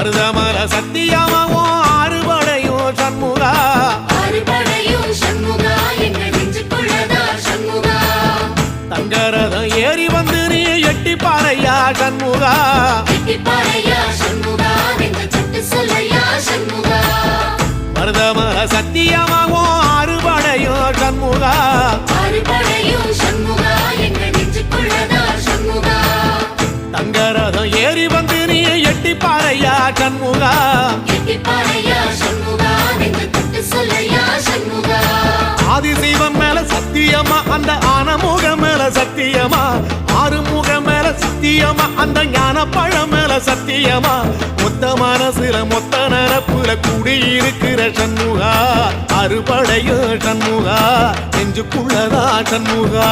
மருதமல சத்தியமாவோ அறுபடையும் சண்முகா தங்கரதம் ஏறி வந்து நீ எட்டி பாறையா சண்முகா மருதமல சத்தியமாவோ அறுபடையும் சண்முகா தங்கரதம் ஏறி வந்து நீ எட்டி பாறையா சண்முகா ஆதிசைவம் மேல சத்தியமா அந்த ஆனமுகம் மேல சத்தியமா ஆறுமுகம் மேல சத்தியமா அந்த ஞான பழம் மேல சத்தியமா மொத்த மனசுல மொத்த நரப்புல குடியிருக்கிற சண்முகா அறுபடையும் சண்முகா நெஞ்சுக்குள்ளதா சண்முகா